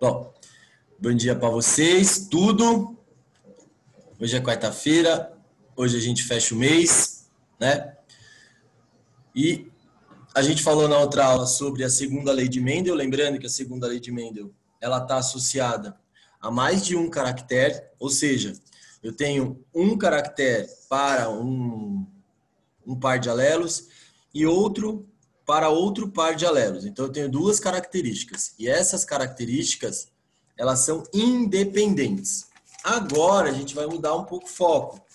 Bom, bom dia para vocês, tudo. Hoje é quarta-feira, hoje a gente fecha o mês, né? E a gente falou na outra aula sobre a segunda lei de Mendel, lembrando que a segunda lei de Mendel, ela está associada a mais de um caractere, ou seja, eu tenho um caractere para um par de alelos e outro para outro par de alelos. Então, eu tenho duas características. E essas características, elas são independentes. Agora, a gente vai mudar um pouco o foco.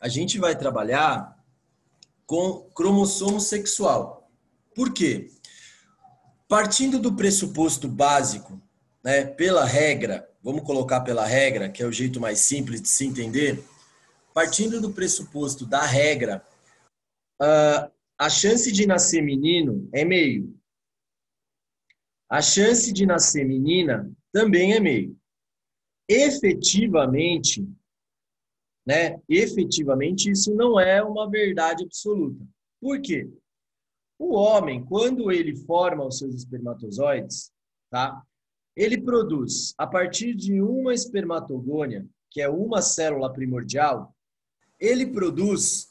A gente vai trabalhar com cromossomo sexual. Por quê? Partindo do pressuposto básico, né, pela regra, vamos colocar pela regra, que é o jeito mais simples de se entender, partindo do pressuposto da regra, a chance de nascer menino é meio. A chance de nascer menina também é meio. Efetivamente, isso não é uma verdade absoluta. Por quê? O homem, quando ele forma os seus espermatozoides, tá? Ele produz, a partir de uma espermatogônia, que é uma célula primordial, ele produz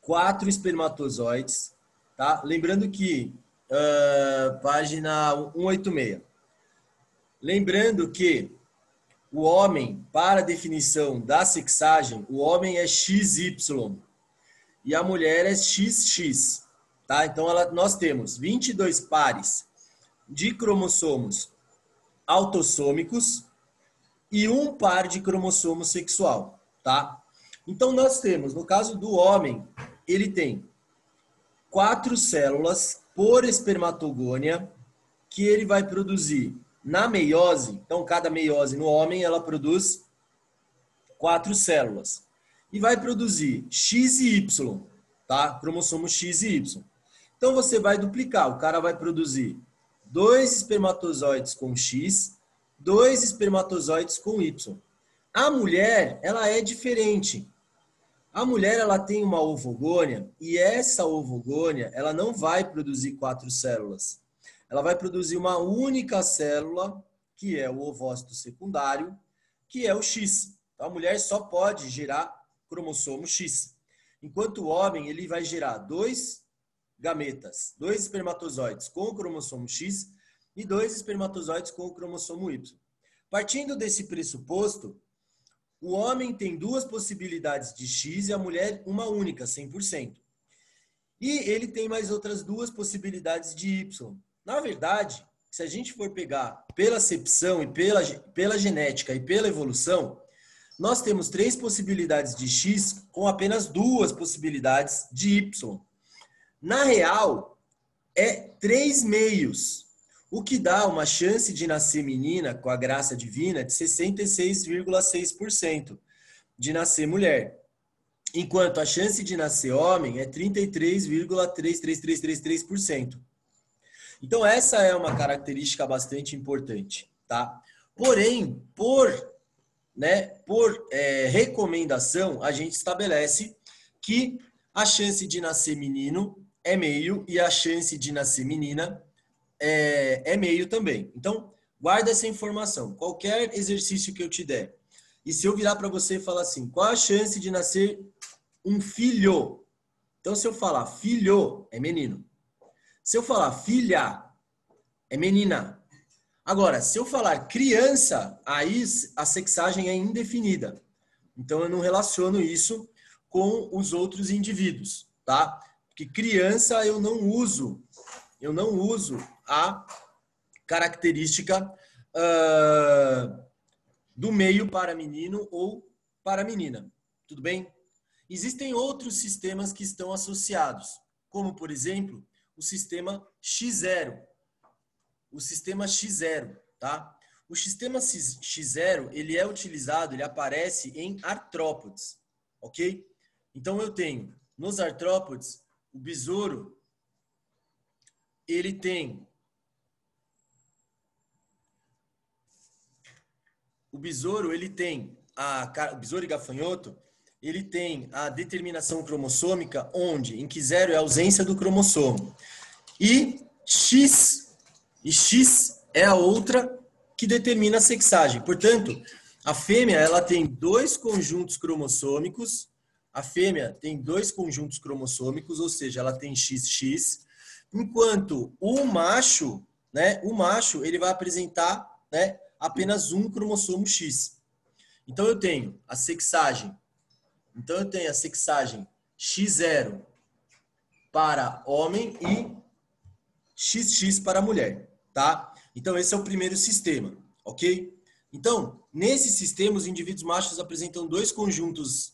4 espermatozoides, tá? Lembrando que, página 186. Lembrando que o homem, para a definição da sexagem, o homem é XY e a mulher é XX, tá? Então, nós temos 22 pares de cromossomos autossômicos e um par de cromossomo sexual, tá? Então, nós temos, no caso do homem, ele tem 4 células por espermatogônia que ele vai produzir na meiose. Então, cada meiose no homem, ela produz 4 células. E vai produzir X e Y, tá? Cromossomo X e Y. Então, você vai duplicar. O cara vai produzir 2 espermatozoides com X, 2 espermatozoides com Y. A mulher, ela é diferente. A mulher, ela tem uma ovogônia e essa ovogônia, ela não vai produzir 4 células. Ela vai produzir uma única célula, que é o ovócito secundário, que é o X. Então, a mulher só pode gerar cromossomo X. Enquanto o homem, ele vai gerar 2 gametas, 2 espermatozoides com o cromossomo X e 2 espermatozoides com o cromossomo Y. Partindo desse pressuposto, o homem tem 2 possibilidades de X e a mulher uma única, 100%. E ele tem mais outras 2 possibilidades de Y. Na verdade, se a gente for pegar pela acepção e pela genética e pela evolução, nós temos 3 possibilidades de X com apenas 2 possibilidades de Y. Na real, é 3 meios, o que dá uma chance de nascer menina com a graça divina de 66,6% de nascer mulher. Enquanto a chance de nascer homem é 33,33333%. Então, essa é uma característica bastante importante, tá? Porém, por recomendação, a gente estabelece que a chance de nascer menino é meio e a chance de nascer menina é meio também. Então, guarda essa informação. Qualquer exercício que eu te der, e se eu virar para você e falar assim, qual a chance de nascer um filho? Então, se eu falar filho, é menino. Se eu falar filha, é menina. Agora, se eu falar criança, aí a sexagem é indefinida. Então, eu não relaciono isso com os outros indivíduos, tá? Porque criança eu não uso a característica do meio para menino ou para menina. Tudo bem? Existem outros sistemas que estão associados, como, por exemplo, o sistema X0. O sistema X0, tá? O sistema X0, ele é utilizado, ele aparece em artrópodes, ok? Então, eu tenho, nos artrópodes, o besouro, ele tem o besouro e gafanhoto, ele tem a determinação cromossômica onde, em que 0 é a ausência do cromossomo. E X é a outra que determina a sexagem. Portanto, a fêmea ela tem dois conjuntos cromossômicos. A fêmea tem dois conjuntos cromossômicos, ou seja, ela tem XX, enquanto o macho, né, ele vai apresentar, né, apenas um cromossomo X. Então eu tenho a sexagem. Então eu tenho a sexagem X0 para homem e XX para mulher, tá? Então esse é o primeiro sistema, ok? Então, nesse sistema, os indivíduos machos apresentam dois conjuntos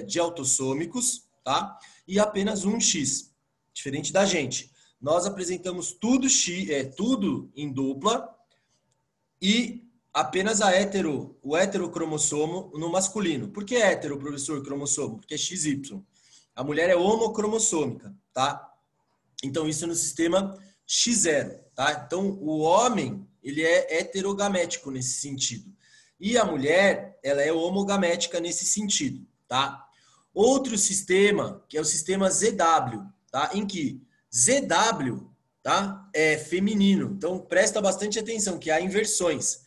de autossômicos, tá? E apenas um X, diferente da gente. Nós apresentamos tudo tudo em dupla e apenas o heterocromossomo no masculino. Por que hétero, professor, cromossomo? Porque é XY. A mulher é homocromossômica, tá? Então, isso no sistema X0, tá? Então, o homem, ele é heterogamético nesse sentido. E a mulher, ela é homogamética nesse sentido, tá? Outro sistema, que é o sistema ZW, tá? Em que ZW, tá? É feminino. Então, presta bastante atenção, que há inversões,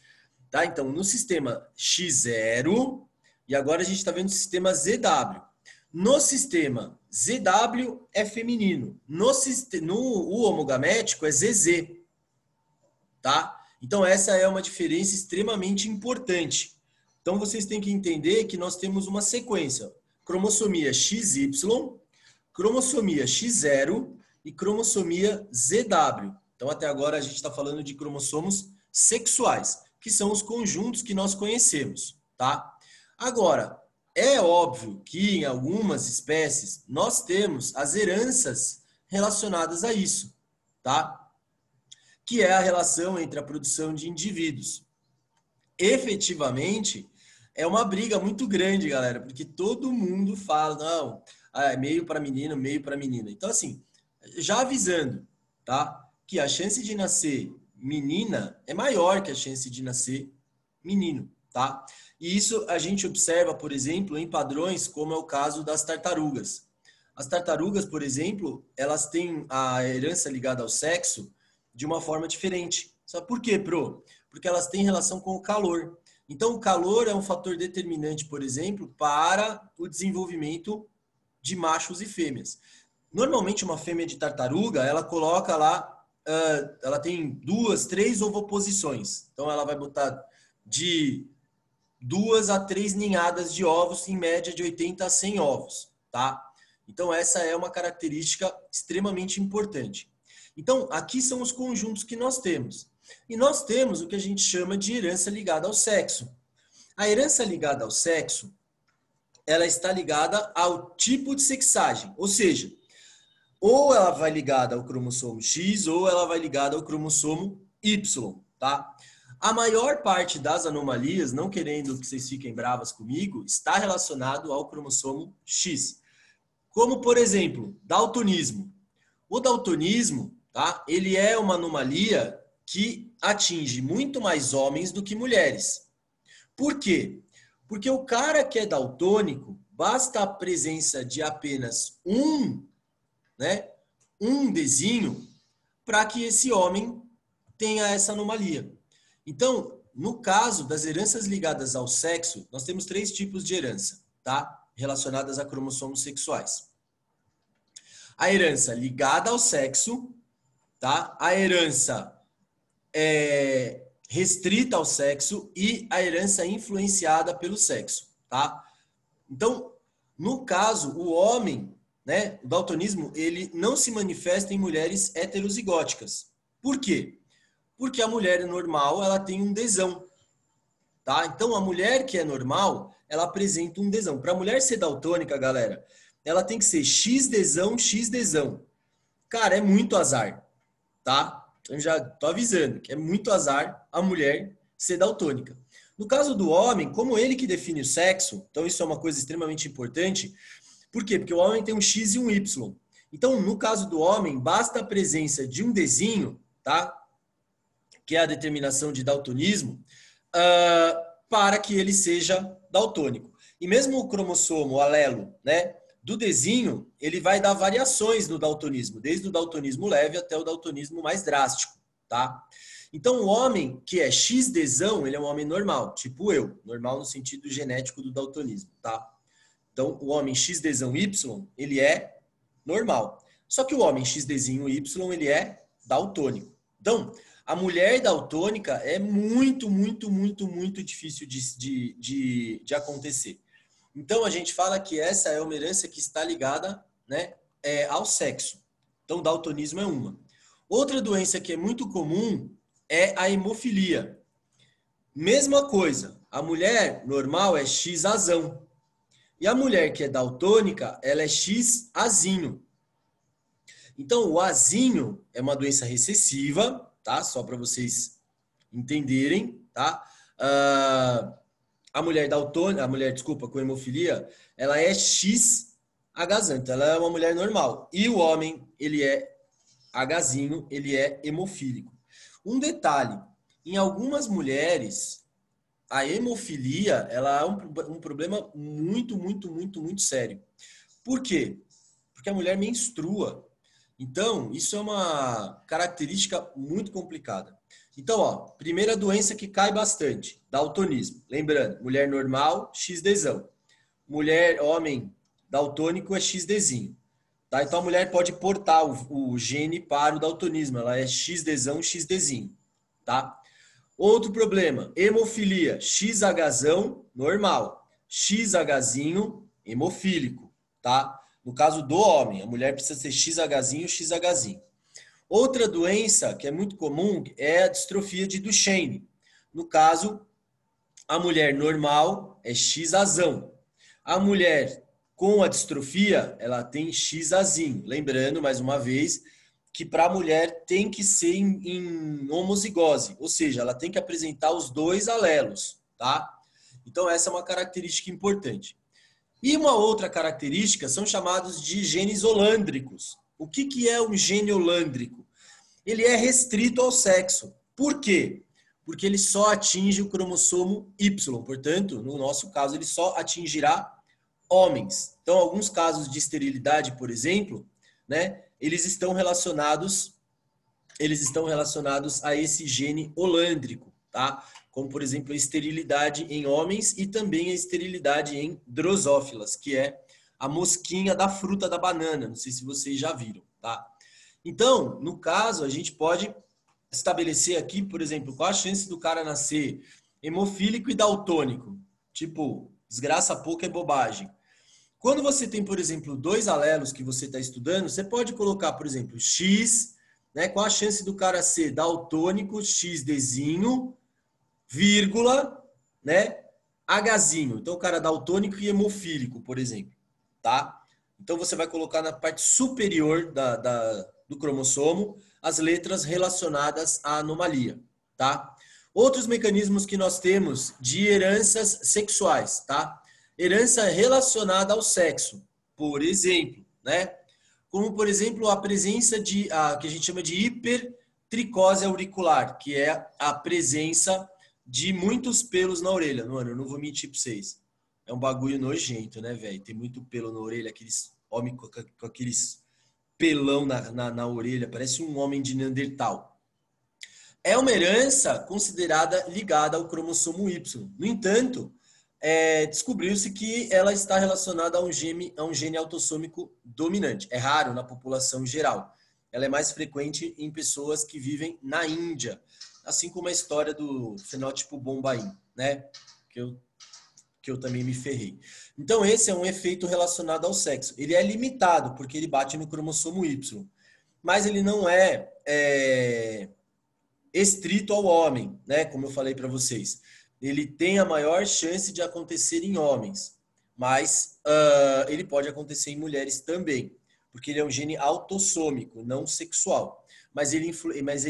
tá? Então, no sistema X0, e agora a gente está vendo o sistema ZW. No sistema ZW é feminino. O homogamético é ZZ. Tá? Então, essa é uma diferença extremamente importante. Então, vocês têm que entender que nós temos uma sequência. Cromossomia XY, cromossomia X0 e cromossomia ZW. Então, até agora a gente está falando de cromossomos sexuais, que são os conjuntos que nós conhecemos. Tá? Agora, é óbvio que em algumas espécies nós temos as heranças relacionadas a isso, tá? Que é a relação entre a produção de indivíduos. Efetivamente, é uma briga muito grande, galera, porque todo mundo fala, não, é meio para menino, meio para menina. Então, assim, já avisando, tá? Que a chance de nascer menina é maior que a chance de nascer menino, tá? E isso a gente observa, por exemplo, em padrões como é o caso das tartarugas. As tartarugas, por exemplo, elas têm a herança ligada ao sexo de uma forma diferente. Sabe por quê, Pro? Porque elas têm relação com o calor. Então, o calor é um fator determinante, por exemplo, para o desenvolvimento de machos e fêmeas. Normalmente, uma fêmea de tartaruga, ela coloca lá, ela tem 2, 3 ovoposições. Então, ela vai botar de 2 a 3 ninhadas de ovos, em média de 80 a 100 ovos, tá? Então, essa é uma característica extremamente importante. Então, aqui são os conjuntos que nós temos. E nós temos o que a gente chama de herança ligada ao sexo. A herança ligada ao sexo, ela está ligada ao tipo de sexagem, ou seja, ou ela vai ligada ao cromossomo X ou ela vai ligada ao cromossomo Y, tá? A maior parte das anomalias, não querendo que vocês fiquem bravas comigo, está relacionado ao cromossomo X. Como, por exemplo, daltonismo. O daltonismo, tá? Ele é uma anomalia que atinge muito mais homens do que mulheres. Por quê? Porque o cara que é daltônico, basta a presença de apenas um Dzinho para que esse homem tenha essa anomalia. Então, no caso das heranças ligadas ao sexo, nós temos 3 tipos de herança, tá? Relacionadas a cromossomos sexuais. A herança ligada ao sexo, tá? A herança restrita ao sexo e a herança influenciada pelo sexo, tá? Então, no caso, o homem, né, o daltonismo, ele não se manifesta em mulheres heterozigóticas. Por quê? Porque a mulher normal, ela tem um Dzão, tá? Então, a mulher que é normal, ela apresenta um Dzão. Para a mulher ser daltônica, galera, ela tem que ser XDzão, XDzão. Cara, é muito azar, tá? Então, já tô avisando que é muito azar a mulher ser daltônica. No caso do homem, como ele que define o sexo, então isso é uma coisa extremamente importante. Por quê? Porque o homem tem um X e um Y. Então, no caso do homem, basta a presença de um Dzinho, tá? Que é a determinação de daltonismo, para que ele seja daltônico. E mesmo o cromossomo, o alelo, né, do Dzinho, ele vai dar variações no daltonismo, desde o daltonismo leve até o daltonismo mais drástico, tá? Então, o homem que é XDzão, ele é um homem normal, tipo eu. Normal no sentido genético do daltonismo, tá? Então, o homem XDzão Y, ele é normal. Só que o homem XDzinho Y, ele é daltônico. Então, a mulher daltônica é muito difícil de acontecer. Então, a gente fala que essa é uma herança que está ligada, né, ao sexo. Então, daltonismo é uma. Outra doença que é muito comum é a hemofilia. Mesma coisa, a mulher normal é X-azão. E a mulher que é daltônica, ela é X-azinho. Então, o azinho é uma doença recessiva, tá? Só para vocês entenderem, tá? A mulher daltônica, com hemofilia, ela é X-Hzão. Então, ela é uma mulher normal. E o homem, ele é Hzinho, ele é hemofílico. Um detalhe, em algumas mulheres, a hemofilia, ela é um problema muito sério. Por quê? Porque a mulher menstrua. Então, isso é uma característica muito complicada. Então, ó, primeira doença que cai bastante, daltonismo. Lembrando, mulher normal, XDzão. Homem daltônico é XDzinho. Tá? Então, a mulher pode portar o gene para o daltonismo. Ela é XDzão, XDzinho. Tá? Outro problema, hemofilia, XHzão, normal. XHzinho, hemofílico. Tá? No caso do homem, a mulher precisa ser XHzinho, XHzinho. Outra doença que é muito comum é a distrofia de Duchenne. No caso, a mulher normal é XAzão. A mulher com a distrofia, ela tem XAzinho. Lembrando, mais uma vez, que para a mulher tem que ser em homozigose, ou seja, ela tem que apresentar os dois alelos, tá? Então, essa é uma característica importante. E uma outra característica são chamados de genes holândricos. O que é um gene holândrico? Ele é restrito ao sexo. Por quê? Porque ele só atinge o cromossomo Y. Portanto, no nosso caso, ele só atingirá homens. Então, alguns casos de esterilidade, por exemplo, né, eles estão relacionados a esse gene holândrico, tá? Como, por exemplo, a esterilidade em homens e também a esterilidade em drosófilas, que é a mosquinha da fruta da banana. Não sei se vocês já viram, tá? Então, no caso, a gente pode estabelecer aqui, por exemplo, qual a chance do cara nascer hemofílico e daltônico. Tipo, desgraça pouco é bobagem. Quando você tem, por exemplo, dois alelos que você está estudando, você pode colocar, por exemplo, X, né? Qual a chance do cara ser daltônico, XDzinho, vírgula, né? Hzinho. Então, o cara é daltônico e hemofílico, por exemplo, tá? Então, você vai colocar na parte superior do cromossomo as letras relacionadas à anomalia, tá? Outros mecanismos que nós temos de heranças sexuais, tá? Herança relacionada ao sexo, por exemplo, né? Como, por exemplo, a presença que a gente chama de hipertricose auricular, que é a presença de muitos pelos na orelha. Mano, eu não vou mentir pra vocês. É um bagulho nojento, né, velho? Tem muito pelo na orelha, aqueles homens com aqueles pelão na orelha, parece um homem de Neandertal. É uma herança considerada ligada ao cromossomo Y. No entanto, descobriu-se que ela está relacionada a um gene autossômico dominante. É raro na população geral. Ela é mais frequente em pessoas que vivem na Índia, assim como a história do fenótipo Bombaim, né? Que eu também me ferrei. Então, esse é um efeito relacionado ao sexo. Ele é limitado, porque ele bate no cromossomo Y. Mas ele não é estrito ao homem, né? Como eu falei para vocês. Ele tem a maior chance de acontecer em homens, mas ele pode acontecer em mulheres também, porque ele é um gene autossômico, não sexual. Mas ele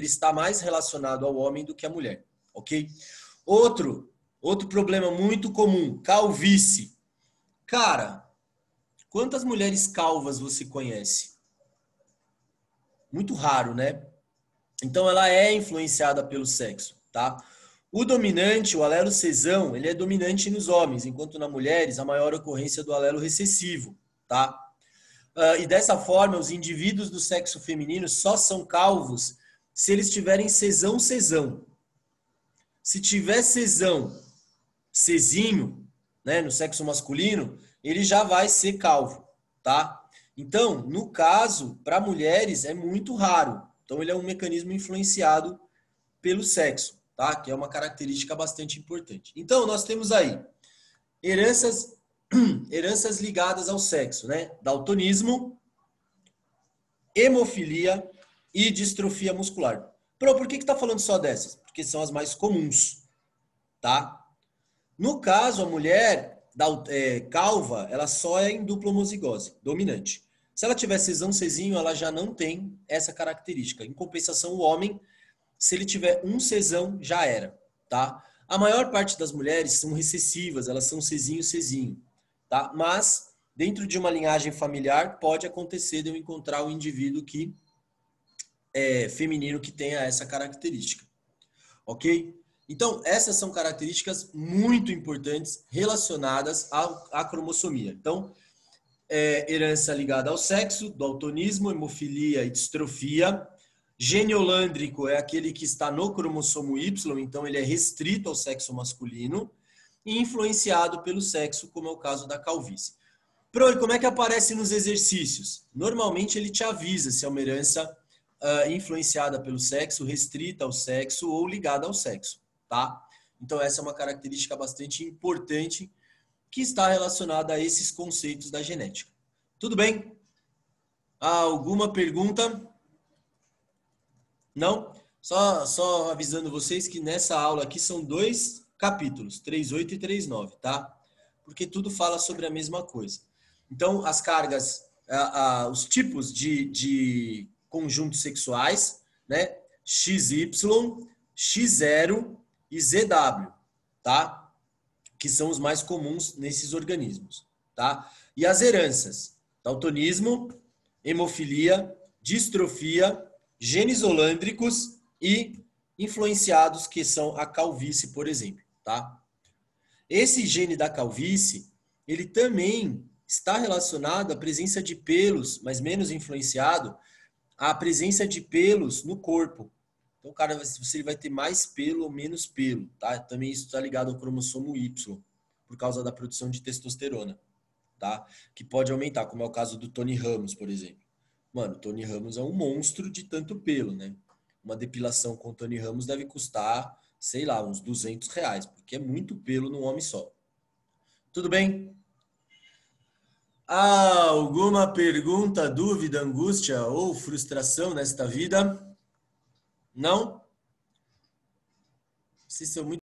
está mais relacionado ao homem do que à mulher, ok? Outro problema muito comum, calvície. Cara, quantas mulheres calvas você conhece? Muito raro, né? Então, ela é influenciada pelo sexo, tá? O dominante, o alelo cesão, ele é dominante nos homens, enquanto nas mulheres, a maior ocorrência do alelo recessivo, tá? E dessa forma, os indivíduos do sexo feminino só são calvos se eles tiverem cesão, cesão. Se tiver cesão, cesinho, né, no sexo masculino, ele já vai ser calvo, tá? Então, no caso, para mulheres é muito raro. Então, ele é um mecanismo influenciado pelo sexo, tá? Que é uma característica bastante importante. Então, nós temos aí heranças ligadas ao sexo, né? Daltonismo, hemofilia e distrofia muscular. Por que está falando só dessas? Porque são as mais comuns, tá? No caso, a mulher calva, ela só é em dupla homozigose, dominante. Se ela tiver cesão, cesinho, ela já não tem essa característica. Em compensação, o homem, se ele tiver um cesão, já era, tá? A maior parte das mulheres são recessivas, elas são cesinho, cesinho, tá? Mas, dentro de uma linhagem familiar, pode acontecer de eu encontrar um indivíduo que feminino que tenha essa característica, ok? Então, essas são características muito importantes relacionadas à cromossomia. Então, herança ligada ao sexo, daltonismo, hemofilia e distrofia. Gene holândrico é aquele que está no cromossomo Y, então ele é restrito ao sexo masculino e influenciado pelo sexo, como é o caso da calvície. Pro, e como é que aparece nos exercícios? Normalmente ele te avisa se é uma herança influenciada pelo sexo, restrita ao sexo ou ligada ao sexo, tá? Então essa é uma característica bastante importante que está relacionada a esses conceitos da genética. Tudo bem? Alguma pergunta? Não? Só avisando vocês que nessa aula aqui são 2 capítulos, 3.8 e 3.9, tá? Porque tudo fala sobre a mesma coisa. Então, as cargas, os tipos de conjuntos sexuais, né? XY, X0 e ZW, tá? Que são os mais comuns nesses organismos, tá? E as heranças, daltonismo, hemofilia, distrofia, genes holândricos e influenciados, que são a calvície, por exemplo, tá? Esse gene da calvície, ele também está relacionado à presença de pelos, mas menos influenciado à presença de pelos no corpo. Então, o cara, você vai ter mais pelo ou menos pelo, tá? Também isso está ligado ao cromossomo Y, por causa da produção de testosterona, tá? Que pode aumentar, como é o caso do Tony Ramos, por exemplo. Mano, o Tony Ramos é um monstro de tanto pelo, né? Uma depilação com o Tony Ramos deve custar, sei lá, uns R$200, porque é muito pelo num homem só. Tudo bem? Alguma pergunta, dúvida, angústia ou frustração nesta vida? Não? Vocês são muito